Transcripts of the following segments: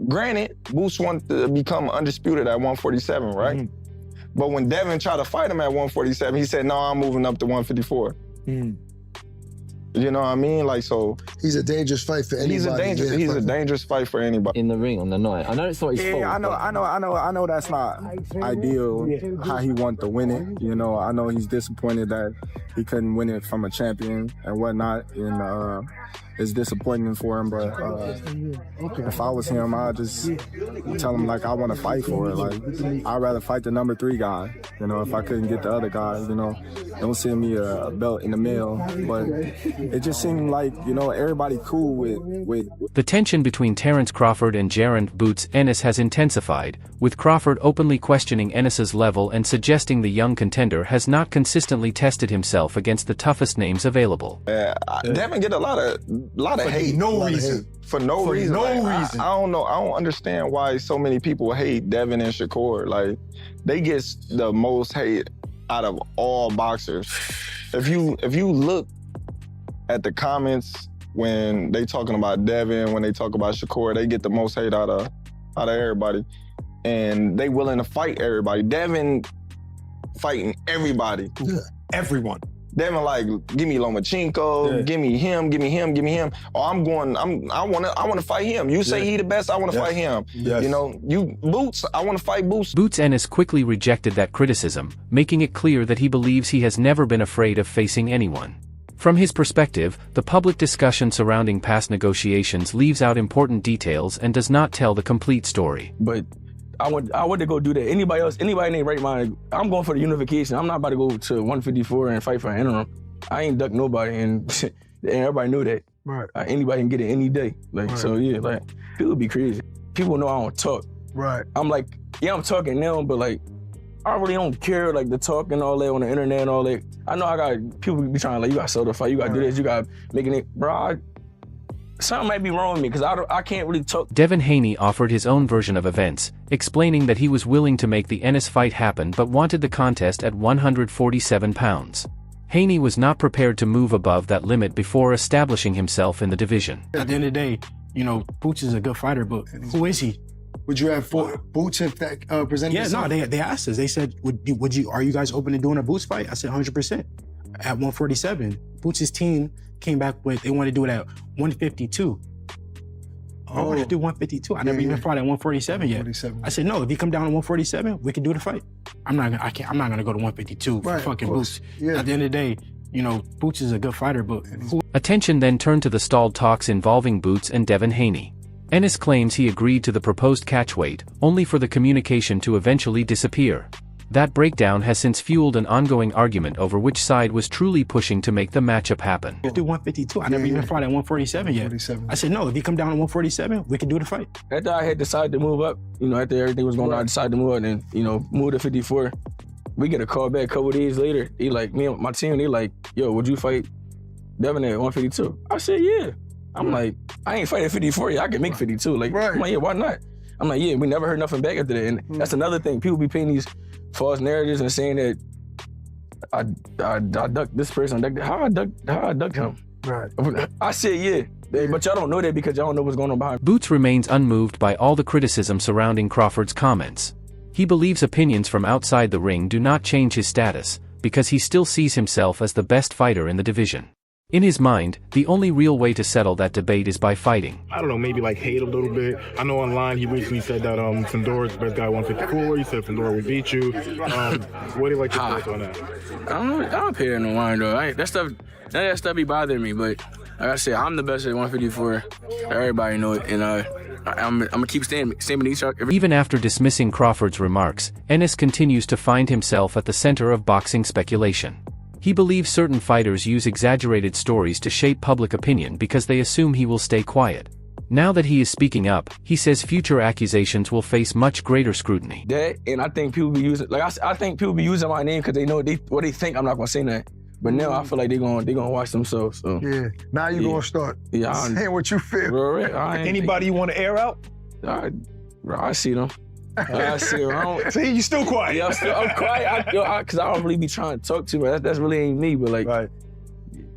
granted, Boots wanted to become undisputed at 147, right? Mm-hmm. But when Devin tried to fight him at 147, he said, no, I'm moving up to 154. Mm-hmm. You know what I mean? Like, so he's a dangerous fight for anybody. He's a dangerous fight for anybody. In the ring on the night. I know it's not his fault. Yeah, I know that's not ideal how he wanted to win it. You know, I know he's disappointed that he couldn't win it from a champion and whatnot. And it's disappointing for him, but if I was him, I'd just tell him, like, I want to fight for it. Like, I'd rather fight the number 3 guy. You know, if I couldn't get the other guy, you know, don't send me a belt in the mail. But it just seemed like, you know, everybody cool with... The tension between Terence Crawford and Gerent "Boots" Ennis has intensified, with Crawford openly questioning Ennis's level and suggesting the young contender has not consistently tested himself against the toughest names available. Devin get a lot of hate. For no reason. I don't know. I don't understand why so many people hate Devin and Shakur. Like, they get the most hate out of all boxers. If you look at the comments when they talking about Devin, when they talk about Shakur, they get the most hate out of everybody. And they willing to fight everybody. Devin fighting everybody. Yeah. Everyone. Devin like, give me Lomachenko, give me him, give me him, give me him. Oh, I wanna fight him. You say he the best, I wanna fight him. Yes. You know, Boots, I wanna fight Boots. Boots Ennis quickly rejected that criticism, making it clear that he believes he has never been afraid of facing anyone. From his perspective, the public discussion surrounding past negotiations leaves out important details and does not tell the complete story. But I want to go do that. Anybody in their right mind, I'm going for the unification. I'm not about to go to 154 and fight for an interim. I ain't ducked nobody, and everybody knew that. Right. Anybody can get it any day. Like, right. So yeah, like, people be crazy. People know I don't talk. Right. I'm like, yeah, I'm talking now, but like, I really don't care, like, the talk and all that on the internet and all that. I know I got people be trying, like, you gotta sell the fight, you gotta do this, you gotta make it, bro. Something might be wrong with me, because I can't really talk. Devin Haney offered his own version of events, explaining that he was willing to make the Ennis fight happen but wanted the contest at 147 pounds. Haney was not prepared to move above that limit before establishing himself in the division. At the end of the day, you know, Boots is a good fighter, but who is he? Would you have Boots if that presented himself? Yeah, no, they asked us. They said, are you guys open to doing a Boots fight? I said 100%. At 147, Boots' team came back with, they wanted to do it at 152. I wanted to do 152. I never even fought at 147 yet. I said, no, if you come down to 147, we can do the fight. I'm not gonna go to 152 for fucking Boots. Yeah. At the end of the day, you know, Boots is a good fighter, but Attention then turned to the stalled talks involving Boots and Devin Haney. Ennis claims he agreed to the proposed catch weight, only for the communication to eventually disappear. That breakdown has since fueled an ongoing argument over which side was truly pushing to make the matchup happen. Do 152. I never even fought at 147 yet. I said, no, if you come down to 147, we can do the fight. After I had decided to move up, you know, after everything was going on, I decided to move up and, you know, move to 54. We get a call back a couple days later. He like, me and my team, they like, yo, would you fight Devin at 152? I said, yeah. I'm like, I ain't fighting 54 yet. I can make 52. Like, I'm like, yeah, why not? I'm like, yeah, we never heard nothing back after that. And that's another thing. People be painting these false narratives and saying that I ducked this person. How I ducked him? Right. I said, yeah. But y'all don't know that because y'all don't know what's going on behind. Boots remains unmoved by all the criticism surrounding Crawford's comments. He believes opinions from outside the ring do not change his status, because he still sees himself as the best fighter in the division. In his mind, the only real way to settle that debate is by fighting. I don't know, maybe like hate a little bit. I know online he recently said that Fondora's the best guy at 154. He said Fondora would beat you. What do you like to thoughts on that? I don't pay that no mind though. That stuff be bothering me, but like I said, I'm the best at 154. Everybody know it, and I'm gonna keep standing each other. Even after dismissing Crawford's remarks, Ennis continues to find himself at the center of boxing speculation. He believes certain fighters use exaggerated stories to shape public opinion because they assume he will stay quiet. Now that he is speaking up, he says future accusations will face much greater scrutiny. That, and I think people be using, I think people be using my name because they know what they think I'm not gonna say nothing. But now I feel like they're gonna watch themselves. So. Yeah, now you're gonna start saying what you feel. Bro, anybody you want to air out? I see them. I see them. See, you still quiet. Yeah, I'm quiet because I don't really be trying to talk to them. That's really ain't me, but like. Right.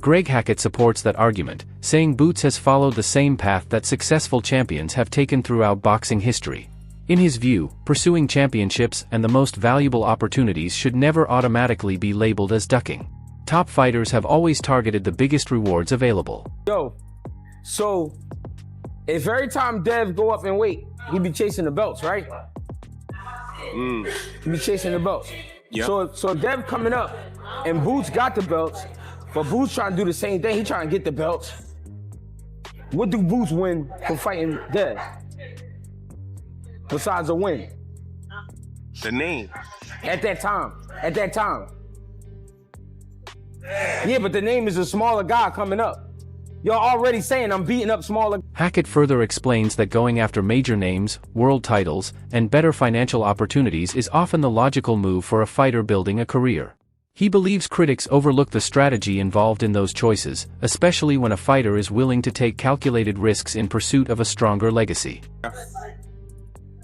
Greg Hackett supports that argument, saying Boots has followed the same path that successful champions have taken throughout boxing history. In his view, pursuing championships and the most valuable opportunities should never automatically be labeled as ducking. Top fighters have always targeted the biggest rewards available. Yo, so if every time Dev go up in weight, he be chasing the belts, right? He be chasing the belts. Yep. So Dev coming up, and Boots got the belts, but Boots trying to do the same thing. He trying to get the belts. What do Boots win for fighting Dev? Besides a win. The name. At that time. Yeah, but the name is a smaller guy coming up. You're already saying I'm beating up smaller. Hackett further explains that going after major names, world titles, and better financial opportunities is often the logical move for a fighter building a career. He believes critics overlook the strategy involved in those choices, especially when a fighter is willing to take calculated risks in pursuit of a stronger legacy.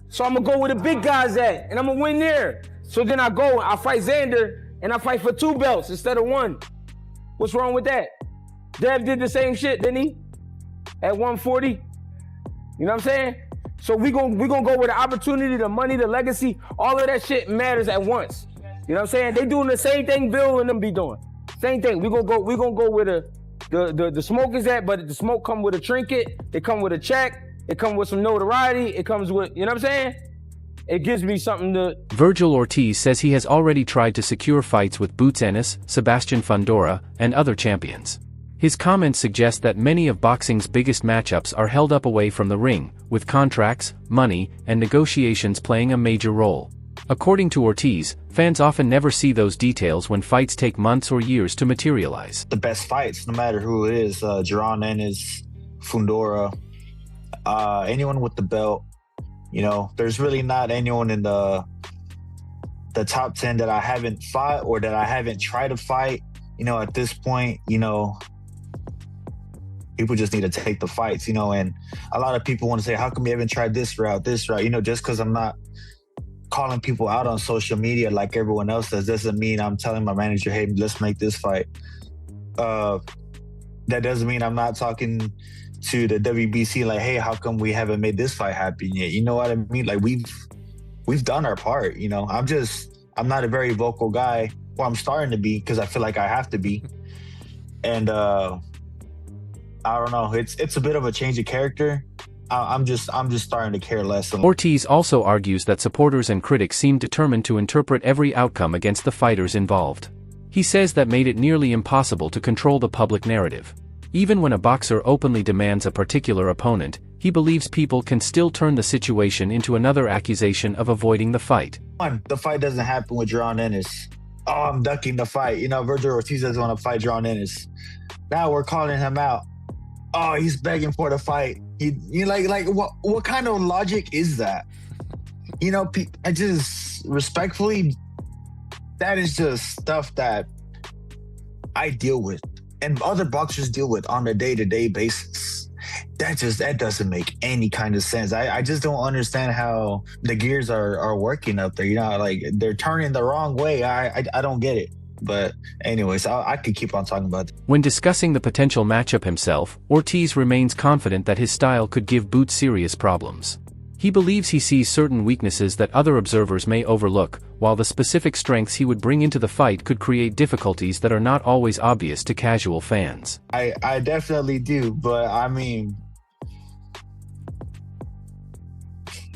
So I'm gonna go where the big guys at, and I'm gonna win there. So then I fight Xander, and I fight for 2 belts instead of 1. What's wrong with that? Dev did the same shit, didn't he? At 140. You know what I'm saying? So we gonna go where the opportunity, the money, the legacy, all of that shit matters at once. You know what I'm saying? They doing the same thing Bill and them be doing. Same thing. We gonna go where the smoke is at, but the smoke come with a trinket, it come with a check, it come with some notoriety, it comes with, you know what I'm saying? It gives me something to... Virgil Ortiz says he has already tried to secure fights with Boots Ennis, Enis-Fondora, and other champions. His comments suggest that many of boxing's biggest matchups are held up away from the ring, with contracts, money, and negotiations playing a major role. According to Ortiz, fans often never see those details when fights take months or years to materialize. The best fights, no matter who it is, Ennis, Fondora, anyone with the belt, you know, there's really not anyone in the top 10 that I haven't fought or that I haven't tried to fight. You know, at this point, you know, people just need to take the fights, you know, and a lot of people want to say, how come you haven't tried this route, you know, just because I'm not calling people out on social media like everyone else does, doesn't mean I'm telling my manager, hey, let's make this fight. That doesn't mean I'm not talking to the WBC like, hey, how come we haven't made this fight happen yet? You know what I mean? Like we've done our part, you know. I'm not a very vocal guy. Well, I'm starting to be because I feel like I have to be. And I don't know, it's a bit of a change of character. I'm just starting to care less. Ortiz also argues that supporters and critics seem determined to interpret every outcome against the fighters involved. He says that made it nearly impossible to control the public narrative. Even when a boxer openly demands a particular opponent, he believes people can still turn the situation into another accusation of avoiding the fight. The fight doesn't happen with Ennis. Oh, I'm ducking the fight. You know, Virgil Ortiz doesn't want to fight Ennis. Now we're calling him out. Oh, he's begging for the fight. You like what kind of logic is that? You know, I just respectfully, that is just stuff that I deal with and other boxers deal with on a day-to-day basis. That doesn't make any kind of sense. I just don't understand how the gears are working up there. You know, like they're turning the wrong way. I don't get it. But anyways, I could keep on talking about it. When discussing the potential matchup himself, Ortiz remains confident that his style could give Boots serious problems. He believes he sees certain weaknesses that other observers may overlook, while the specific strengths he would bring into the fight could create difficulties that are not always obvious to casual fans. I definitely do, but I mean,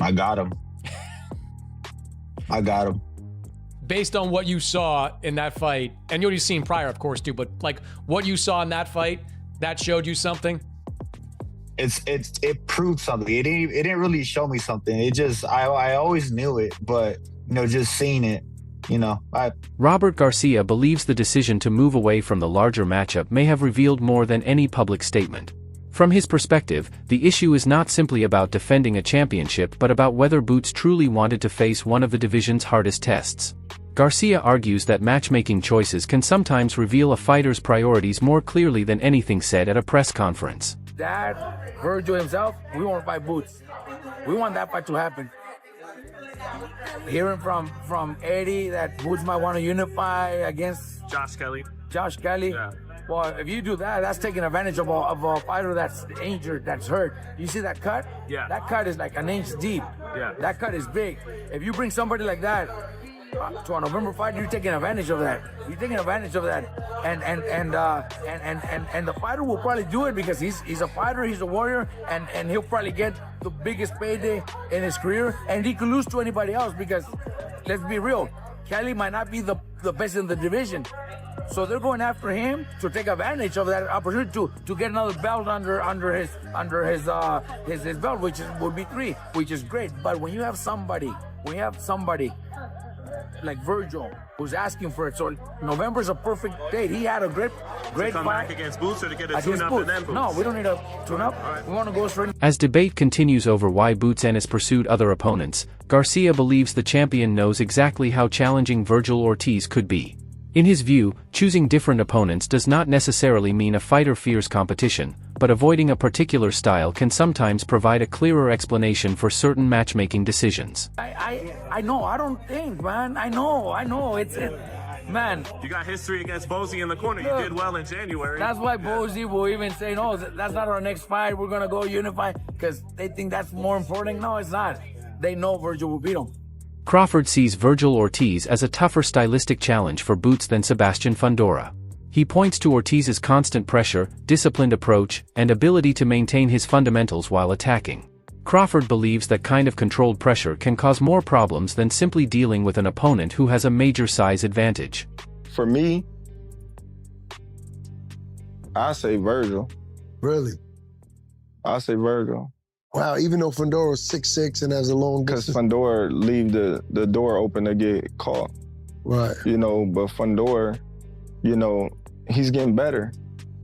I got him. Based on what you saw in that fight, and you've seen prior, of course, too, but like what you saw in that fight, that showed you something? It proved something. It didn't really show me something. It just, I always knew it, but, you know, just seeing it, you know. Robert Garcia believes the decision to move away from the larger matchup may have revealed more than any public statement. From his perspective, the issue is not simply about defending a championship but about whether Boots truly wanted to face one of the division's hardest tests. Garcia argues that matchmaking choices can sometimes reveal a fighter's priorities more clearly than anything said at a press conference. That, Virgil himself, we want to fight Boots. We want that fight to happen. Hearing from Eddie that Boots might want to unify against Josh Kelly. Yeah. Well, if you do that, that's taking advantage of a fighter that's injured, that's hurt. You see that cut? Yeah. That cut is like an inch deep. Yeah. That cut is big. If you bring somebody like that to a November fight, you're taking advantage of that. You're taking advantage of that, and the fighter will probably do it because he's a fighter, he's a warrior, and he'll probably get the biggest payday in his career, and he could lose to anybody else because, let's be real, Kelly might not be the best in the division. So they're going after him to take advantage of that opportunity to get another belt under his belt, which would be 3, which is great. But when you have somebody like Virgil who's asking for it, so November's a perfect date. He had a great to come fight back against Boots or to get a tune-up and then Boots? No, we don't need a tune-up. We want to go straight. As debate continues over why Boots Ennis pursued other opponents, Garcia believes the champion knows exactly how challenging Virgil Ortiz could be. In his view, choosing different opponents does not necessarily mean a fighter fears competition, but avoiding a particular style can sometimes provide a clearer explanation for certain matchmaking decisions. I know, I don't think, man. I know, it's man. You got history against Bozy in the corner. You did well in January. That's why Bozy will even say, no, that's not our next fight. We're going to go unify because they think that's more important. No, it's not. They know Virgil will beat him. Crawford sees Virgil Ortiz as a tougher stylistic challenge for Boots than Enis-Fondora. He points to Ortiz's constant pressure, disciplined approach, and ability to maintain his fundamentals while attacking. Crawford believes that kind of controlled pressure can cause more problems than simply dealing with an opponent who has a major size advantage. For me, I say Virgil. Really? I say Virgil. Wow, even though Fondora's 6'6" and has a long distance. Because Fondora leave the door open to get caught. Right. You know, but Fondora, you know, he's getting better.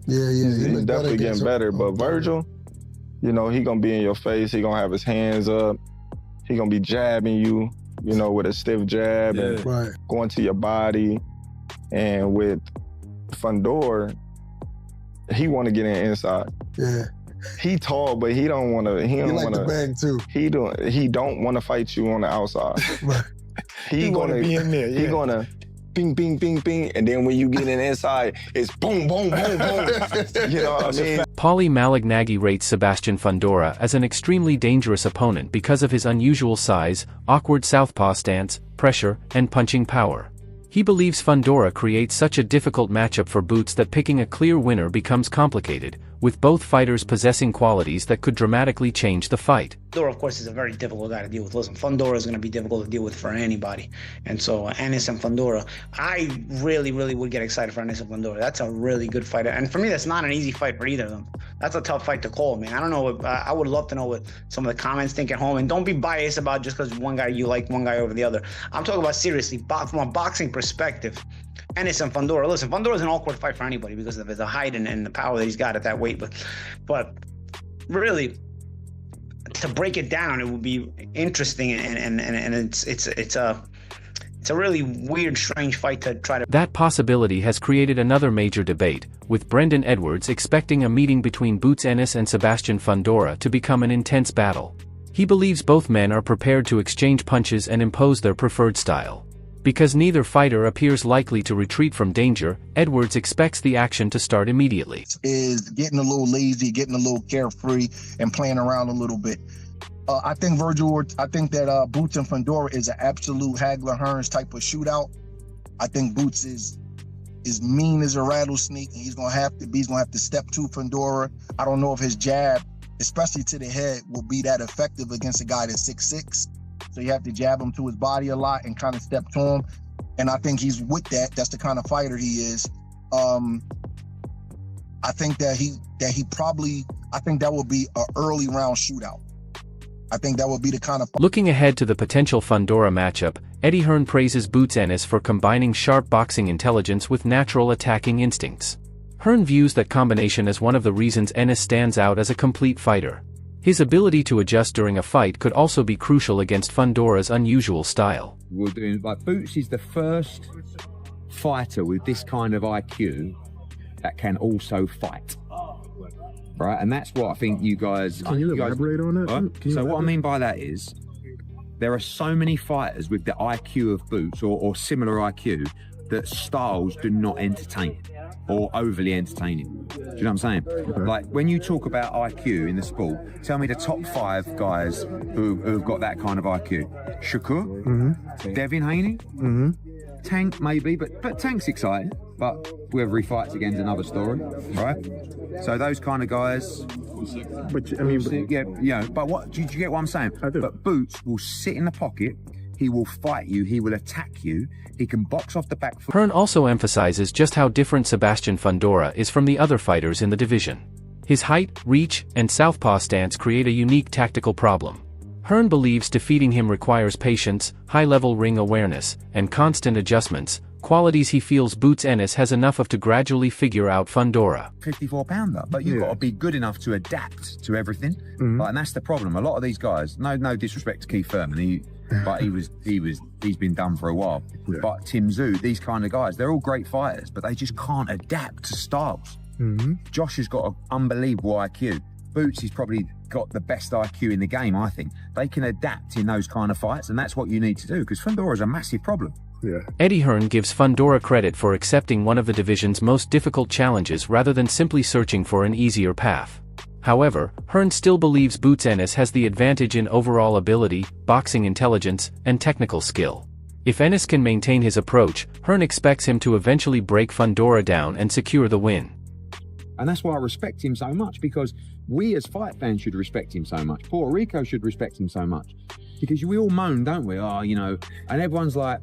Yeah. He's definitely getting better. But Virgil, you know, he gonna be in your face. He gonna have his hands up. He gonna be jabbing you, you know, with a stiff jab and going to your body. And with Fondora, he want to get inside. Yeah. He tall, but he don't want to. He don't want to bang too. He don't want to fight you on the outside. Right. He gonna be in there. He gonna bing, bing, bing, bing, and then when you get in inside, it's boom, boom, boom, boom. You know what I mean? Paulie Malignaggi rates Enis-Fondora as an extremely dangerous opponent because of his unusual size, awkward southpaw stance, pressure, and punching power. He believes Fondora creates such a difficult matchup for Boots that picking a clear winner becomes complicated, with both fighters possessing qualities that could dramatically change the fight. Fondora, of course, is a very difficult guy to deal with. Listen, Fondora is going to be difficult to deal with for anybody. And so Ennis and Fondora, I really would get excited for Ennis and Fondora. That's a really good fight. And for me, that's not an easy fight for either of them. That's a tough fight to call, man. I don't know. I would love to know what some of the comments think at home. And don't be biased about just because one guy you like one guy over the other. I'm talking about seriously, from a boxing perspective. Ennis and Fondora. Listen, Fondora is an awkward fight for anybody because of his height and the power that he's got at that weight. But really, to break it down, it would be interesting, and it's a really weird, strange fight to try to. That possibility has created another major debate, with Brendan Edwards expecting a meeting between Boots Ennis and Enis-Fondora to become an intense battle. He believes both men are prepared to exchange punches and impose their preferred style. Because neither fighter appears likely to retreat from danger, Edwards expects the action to start immediately. Is getting a little lazy, getting a little carefree, and playing around a little bit. I think that Boots and Fondora is an absolute Hagler-Hearns type of shootout. I think Boots is mean as a rattlesnake, and he's gonna have to step to Fondora. I don't know if his jab, especially to the head, will be that effective against a guy that's 6'6". So you have to jab him to his body a lot and kind of step to him. And I think he's with that. That's the kind of fighter he is. I think that will be an early round shootout. I think that would be the kind of. Looking ahead to the potential Fondora matchup, Eddie Hearn praises Boots Ennis for combining sharp boxing intelligence with natural attacking instincts. Hearn views that combination as one of the reasons Ennis stands out as a complete fighter. His ability to adjust during a fight could also be crucial against Fondora's unusual style. Boots is the first fighter with this kind of IQ that can also fight. Right, and that's what I think you guys. Can you elaborate on that? Right? So what I mean by that is, there are so many fighters with the IQ of Boots or similar IQ that styles do not entertain. or overly entertaining. Do you know what I'm saying? Like, when you talk about IQ in the sport, tell me the top 5 guys who've got that kind of IQ. Shakur, Devin Haney, Tank maybe, but Tank's exciting, but whoever he fights against is another story, right? So those kind of guys. But I mean, but what do you get what I'm saying? I do. But Boots will sit in the pocket, he will fight you, he will attack you, he can box off the back foot. Hearn also emphasizes just how different Enis-Fondora is from the other fighters in the division. His height, reach, and southpaw stance create a unique tactical problem. Hearn believes defeating him requires patience, high-level ring awareness, and constant adjustments, qualities he feels Boots Ennis has enough of to gradually figure out Fondora. 54-pounder, but you've got to be good enough to adapt to everything. And that's the problem. A lot of these guys, no disrespect to Keith Thurman, he's been done for a while. But Tim Tszyu, these kind of guys, they're all great fighters, but they just can't adapt to styles. Josh has got an unbelievable IQ. Boots has probably got the best IQ in the game, I think. They can adapt in those kind of fights, and that's what you need to do, because Fondora is a massive problem. Eddie Hearn gives Fondora credit for accepting one of the division's most difficult challenges rather than simply searching for an easier path. However, Hearn still believes Boots Ennis has the advantage in overall ability, boxing intelligence, and technical skill. If Ennis can maintain his approach, Hearn expects him to eventually break Fondora down and secure the win. And that's why I respect him so much, because we as fight fans should respect him so much. Puerto Rico should respect him so much. Because we all moan, don't we? Oh, and everyone's like,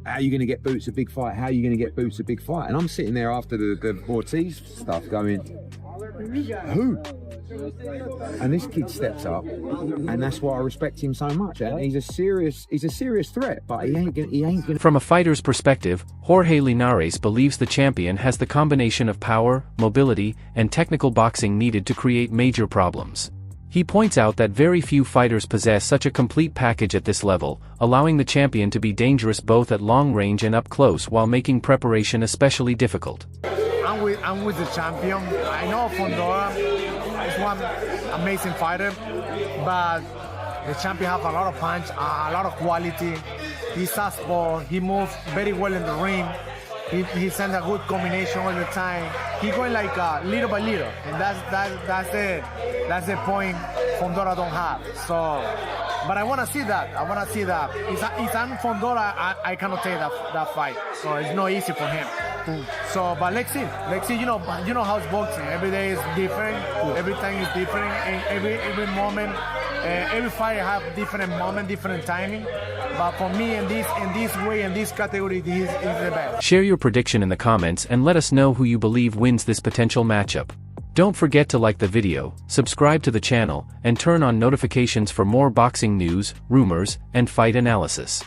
how are you going to get Boots a big fight? How are you going to get Boots a big fight? And I'm sitting there after the Ortiz stuff going, who? And this kid steps up, and that's why I respect him so much. And he's a serious threat, but he ain't gonna. From a fighter's perspective, Jorge Linares believes the champion has the combination of power, mobility, and technical boxing needed to create major problems. He points out that very few fighters possess such a complete package at this level, allowing the champion to be dangerous both at long range and up close while making preparation especially difficult. I'm with the champion. I know Fondora is one amazing fighter, but the champion has a lot of punch, a lot of quality. He's southpaw. He moves very well in the ring. He sends a good combination all the time. He's going like little by little, and that's the point Fondora don't have. So, but I want to see that. It's on Fondora. I cannot take that fight. So it's not easy for him. So, but let's see. You know how it's boxing. Every day is different. Every time is different. And every moment, every fight have different moment, different timing. But for me, in this way, in this category, this is the best. Share your prediction in the comments and let us know who you believe wins this potential matchup. Don't forget to like the video, subscribe to the channel, and turn on notifications for more boxing news, rumors, and fight analysis.